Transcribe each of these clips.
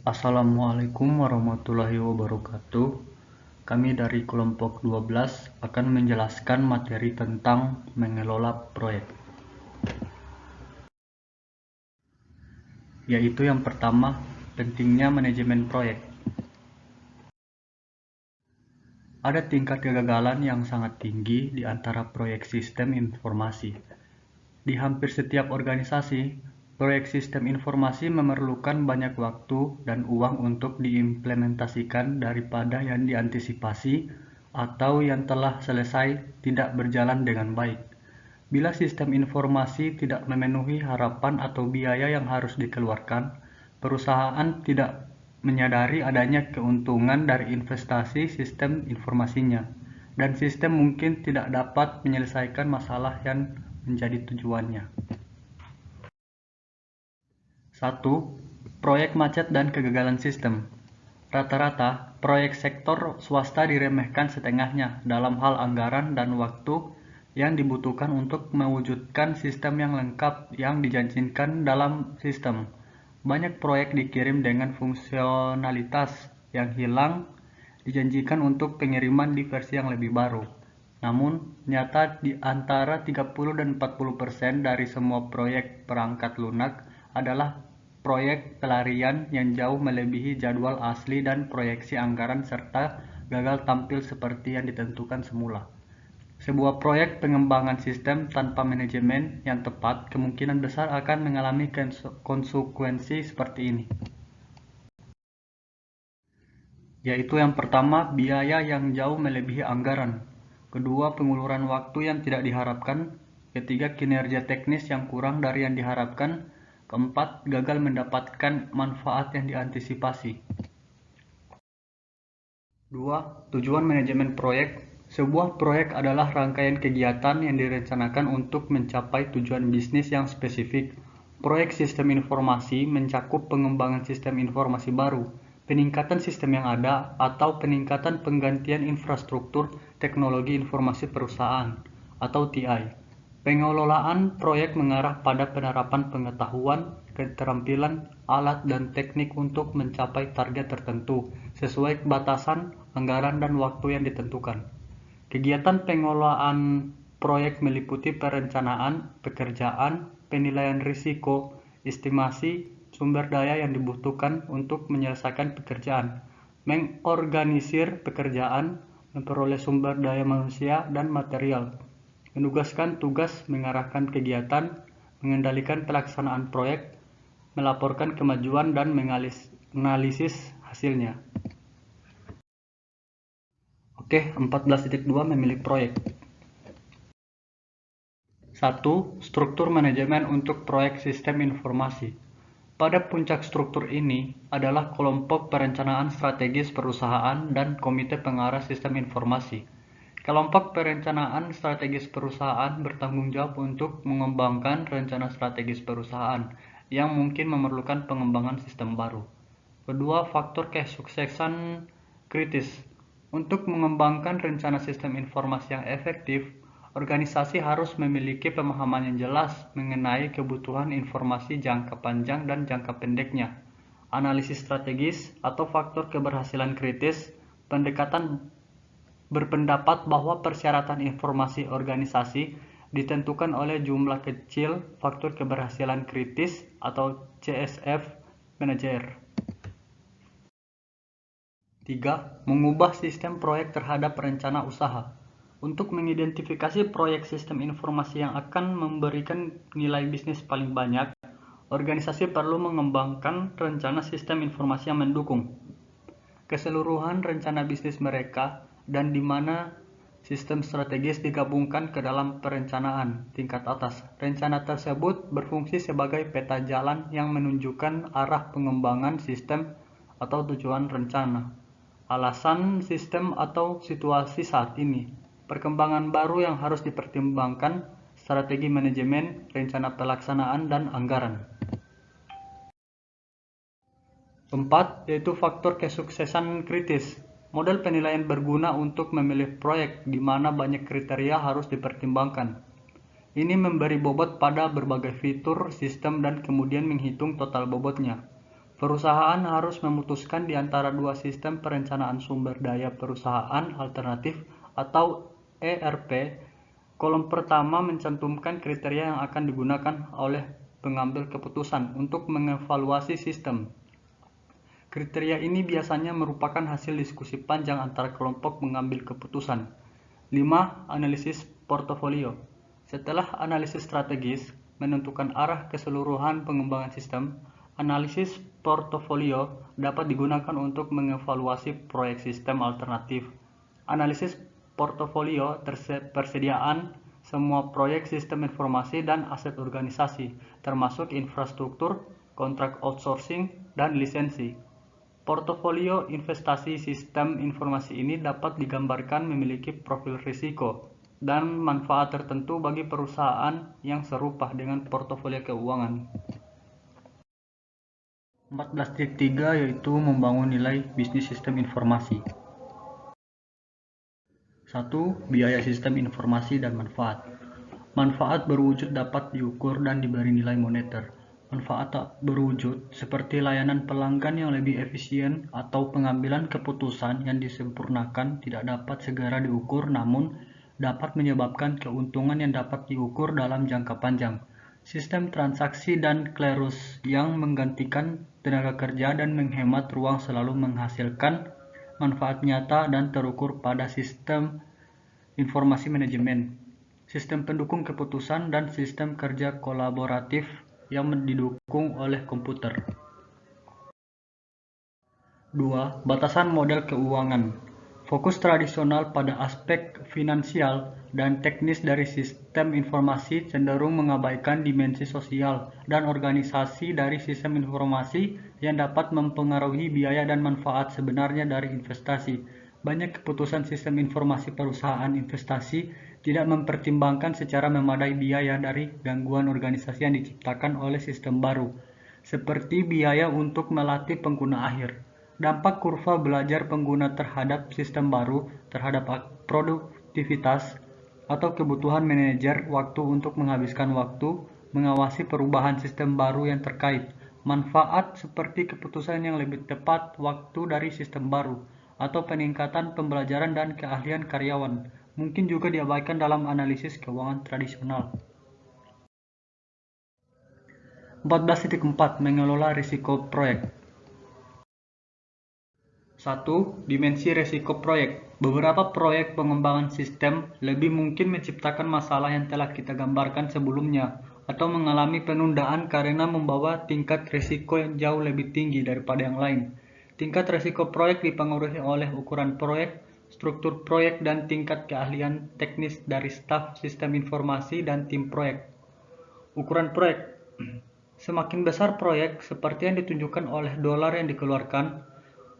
Assalamualaikum warahmatullahi wabarakatuh. Kami dari kelompok 12 akan menjelaskan materi tentang mengelola proyek. Yaitu yang pertama, pentingnya manajemen proyek. Ada tingkat kegagalan yang sangat tinggi di antara proyek sistem informasi. Di hampir setiap organisasi, proyek sistem informasi memerlukan banyak waktu dan uang untuk diimplementasikan daripada yang diantisipasi atau yang telah selesai tidak berjalan dengan baik. Bila sistem informasi tidak memenuhi harapan atau biaya yang harus dikeluarkan, perusahaan tidak menyadari adanya keuntungan dari investasi sistem informasinya, dan sistem mungkin tidak dapat menyelesaikan masalah yang menjadi tujuannya. 1. Proyek macet dan kegagalan sistem. Rata-rata, proyek sektor swasta diremehkan setengahnya dalam hal anggaran dan waktu yang dibutuhkan untuk mewujudkan sistem yang lengkap yang dijanjikan dalam sistem. Banyak proyek dikirim dengan fungsionalitas yang hilang dijanjikan untuk pengiriman di versi yang lebih baru. Namun, nyata di antara 30 dan 40% dari semua proyek perangkat lunak adalah proyek pelarian yang jauh melebihi jadwal asli dan proyeksi anggaran serta gagal tampil seperti yang ditentukan semula. Sebuah proyek pengembangan sistem tanpa manajemen yang tepat kemungkinan besar akan mengalami konsekuensi seperti ini. Yaitu yang pertama, biaya yang jauh melebihi anggaran. Kedua, penguluran waktu yang tidak diharapkan. Ketiga, kinerja teknis yang kurang dari yang diharapkan. Keempat, gagal mendapatkan manfaat yang diantisipasi. 2. Tujuan manajemen proyek. Sebuah proyek adalah rangkaian kegiatan yang direncanakan untuk mencapai tujuan bisnis yang spesifik. Proyek sistem informasi mencakup pengembangan sistem informasi baru, peningkatan sistem yang ada, atau peningkatan penggantian infrastruktur teknologi informasi perusahaan, atau TI. Pengelolaan proyek mengarah pada penerapan pengetahuan, keterampilan, alat, dan teknik untuk mencapai target tertentu sesuai batasan, anggaran, dan waktu yang ditentukan. Kegiatan pengelolaan proyek meliputi perencanaan, pekerjaan, penilaian risiko, estimasi sumber daya yang dibutuhkan untuk menyelesaikan pekerjaan, mengorganisir pekerjaan, memperoleh sumber daya manusia dan material, menugaskan tugas, mengarahkan kegiatan, mengendalikan pelaksanaan proyek, melaporkan kemajuan dan menganalisis hasilnya. Oke, 14.2 memilih proyek. 1. Struktur manajemen untuk proyek sistem informasi. Pada puncak struktur ini adalah kelompok perencanaan strategis perusahaan dan komite pengarah sistem informasi. Kelompok perencanaan strategis perusahaan bertanggung jawab untuk mengembangkan rencana strategis perusahaan yang mungkin memerlukan pengembangan sistem baru. Kedua, faktor kesuksesan kritis. Untuk mengembangkan rencana sistem informasi yang efektif, organisasi harus memiliki pemahaman yang jelas mengenai kebutuhan informasi jangka panjang dan jangka pendeknya. Analisis strategis atau faktor keberhasilan kritis, pendekatan berpendapat bahwa persyaratan informasi organisasi ditentukan oleh jumlah kecil faktor keberhasilan kritis atau CSF manajer. 3. Mengubah sistem proyek terhadap rencana usaha. Untuk mengidentifikasi proyek sistem informasi yang akan memberikan nilai bisnis paling banyak, organisasi perlu mengembangkan rencana sistem informasi yang mendukung keseluruhan rencana bisnis mereka dan di mana sistem strategis digabungkan ke dalam perencanaan tingkat atas. Rencana tersebut berfungsi sebagai peta jalan yang menunjukkan arah pengembangan sistem atau tujuan rencana, alasan sistem atau situasi saat ini, perkembangan baru yang harus dipertimbangkan, strategi manajemen, rencana pelaksanaan, dan anggaran. 4. Yaitu faktor kesuksesan kritis. Model penilaian berguna untuk memilih proyek di mana banyak kriteria harus dipertimbangkan. Ini memberi bobot pada berbagai fitur sistem dan kemudian menghitung total bobotnya. Perusahaan harus memutuskan di antara dua sistem perencanaan sumber daya perusahaan alternatif atau ERP. Kolom pertama mencantumkan kriteria yang akan digunakan oleh pengambil keputusan untuk mengevaluasi sistem. Kriteria ini biasanya merupakan hasil diskusi panjang antara kelompok mengambil keputusan. 5. Analisis portofolio. Setelah analisis strategis menentukan arah keseluruhan pengembangan sistem, analisis portofolio dapat digunakan untuk mengevaluasi proyek sistem alternatif. Analisis portofolio persediaan semua proyek sistem informasi dan aset organisasi, termasuk infrastruktur, kontrak outsourcing, dan lisensi. Portofolio investasi sistem informasi ini dapat digambarkan memiliki profil risiko dan manfaat tertentu bagi perusahaan yang serupa dengan portofolio keuangan. 14.3 yaitu membangun nilai bisnis sistem informasi. 1. Biaya sistem informasi dan manfaat. Manfaat berwujud dapat diukur dan diberi nilai moneter. Manfaat tak berwujud seperti layanan pelanggan yang lebih efisien atau pengambilan keputusan yang disempurnakan tidak dapat segera diukur namun dapat menyebabkan keuntungan yang dapat diukur dalam jangka panjang. Sistem transaksi dan klerus yang menggantikan tenaga kerja dan menghemat ruang selalu menghasilkan manfaat nyata dan terukur pada sistem informasi manajemen, sistem pendukung keputusan, dan sistem kerja kolaboratif yang didukung oleh komputer. 2. Batasan model keuangan. Fokus tradisional pada aspek finansial dan teknis dari sistem informasi cenderung mengabaikan dimensi sosial dan organisasi dari sistem informasi yang dapat mempengaruhi biaya dan manfaat sebenarnya dari investasi. Banyak keputusan sistem informasi perusahaan investasi tidak mempertimbangkan secara memadai biaya dari gangguan organisasi yang diciptakan oleh sistem baru, seperti biaya untuk melatih pengguna akhir. Dampak kurva belajar pengguna terhadap sistem baru, terhadap produktivitas, atau kebutuhan manajer waktu untuk menghabiskan waktu, mengawasi perubahan sistem baru yang terkait. Manfaat seperti keputusan yang lebih tepat waktu dari sistem baru, atau peningkatan pembelajaran dan keahlian karyawan, mungkin juga diabaikan dalam analisis keuangan tradisional. 14.4 Mengelola risiko proyek. 1. Dimensi risiko proyek. Beberapa proyek pengembangan sistem lebih mungkin menciptakan masalah yang telah kita gambarkan sebelumnya atau mengalami penundaan karena membawa tingkat risiko yang jauh lebih tinggi daripada yang lain. Tingkat risiko proyek dipengaruhi oleh ukuran proyek, struktur proyek, dan tingkat keahlian teknis dari staf sistem informasi dan tim proyek. Ukuran proyek. Semakin besar proyek, seperti yang ditunjukkan oleh dolar yang dikeluarkan,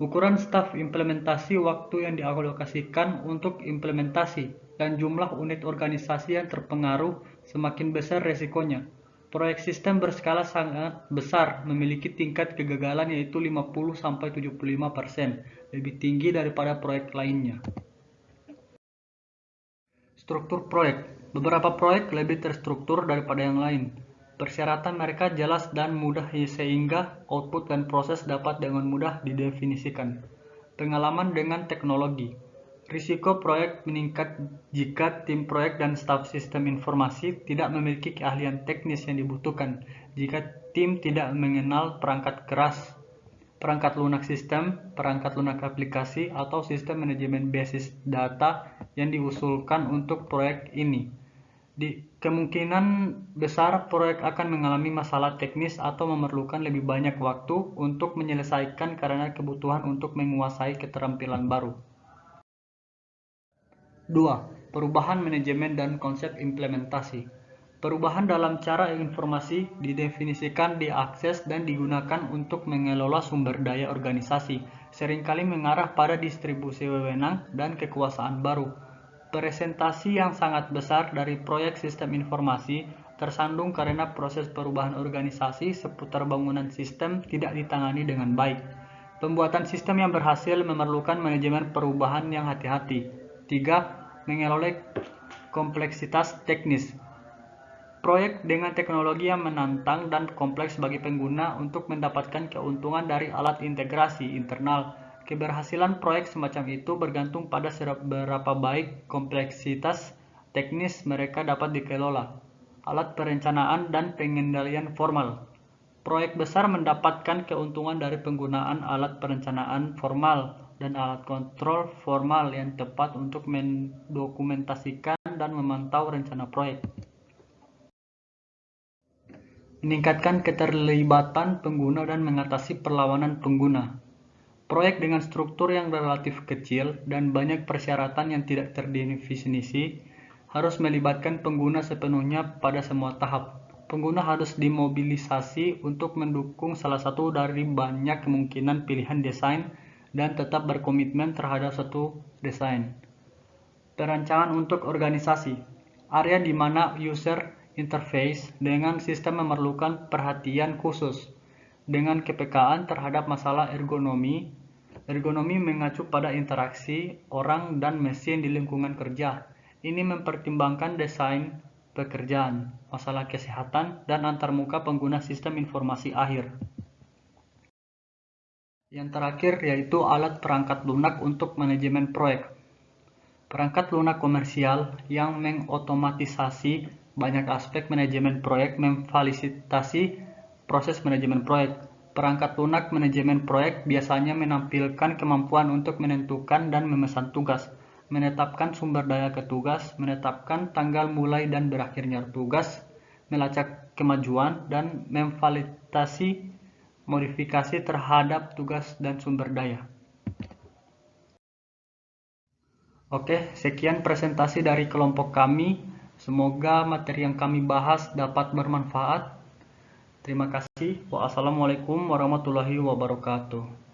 ukuran staf implementasi, waktu yang dialokasikan untuk implementasi, dan jumlah unit organisasi yang terpengaruh, semakin besar resikonya. Proyek sistem berskala sangat besar memiliki tingkat kegagalan yaitu 50-75%, lebih tinggi daripada proyek lainnya. Struktur proyek. Beberapa proyek lebih terstruktur daripada yang lain. Persyaratan mereka jelas dan mudah sehingga output dan proses dapat dengan mudah didefinisikan. Pengalaman dengan teknologi. Risiko proyek meningkat jika tim proyek dan staf sistem informasi tidak memiliki keahlian teknis yang dibutuhkan. Jika tim tidak mengenal perangkat keras, perangkat lunak sistem, perangkat lunak aplikasi, atau sistem manajemen basis data yang diusulkan untuk proyek ini. Kemungkinan besar proyek akan mengalami masalah teknis atau memerlukan lebih banyak waktu untuk menyelesaikan karena kebutuhan untuk menguasai keterampilan baru. 2. Perubahan manajemen dan konsep implementasi. Perubahan dalam cara informasi didefinisikan, diakses, dan digunakan untuk mengelola sumber daya organisasi, seringkali mengarah pada distribusi wewenang dan kekuasaan baru. Presentasi yang sangat besar dari proyek sistem informasi tersandung karena proses perubahan organisasi seputar bangunan sistem tidak ditangani dengan baik. Pembuatan sistem yang berhasil memerlukan manajemen perubahan yang hati-hati. 3. Mengelola kompleksitas teknis. Proyek dengan teknologi yang menantang dan kompleks bagi pengguna untuk mendapatkan keuntungan dari alat integrasi internal. Keberhasilan proyek semacam itu bergantung pada seberapa baik kompleksitas teknis mereka dapat dikelola. Alat perencanaan dan pengendalian formal. Proyek besar mendapatkan keuntungan dari penggunaan alat perencanaan formal dan alat kontrol formal yang tepat untuk mendokumentasikan dan memantau rencana proyek. Meningkatkan keterlibatan pengguna dan mengatasi perlawanan pengguna. Proyek dengan struktur yang relatif kecil dan banyak persyaratan yang tidak terdefinisi harus melibatkan pengguna sepenuhnya pada semua tahap. Pengguna harus dimobilisasi untuk mendukung salah satu dari banyak kemungkinan pilihan desain dan tetap berkomitmen terhadap satu desain. Perancangan untuk organisasi. Area di mana user interface dengan sistem memerlukan perhatian khusus dengan kepekaan terhadap masalah ergonomi. Ergonomi mengacu pada interaksi orang dan mesin di lingkungan kerja. Ini mempertimbangkan desain pekerjaan, masalah kesehatan, dan antarmuka pengguna sistem informasi akhir. Yang terakhir yaitu alat perangkat lunak untuk manajemen proyek. Perangkat lunak komersial yang mengotomatisasi banyak aspek manajemen proyek memfasilitasi proses manajemen proyek. Perangkat lunak manajemen proyek biasanya menampilkan kemampuan untuk menentukan dan memesan tugas, menetapkan sumber daya ke tugas, menetapkan tanggal mulai dan berakhirnya tugas, melacak kemajuan, dan memfasilitasi modifikasi terhadap tugas dan sumber daya. Oke, sekian presentasi dari kelompok kami. Semoga materi yang kami bahas dapat bermanfaat. Terima kasih. Wassalamualaikum warahmatullahi wabarakatuh.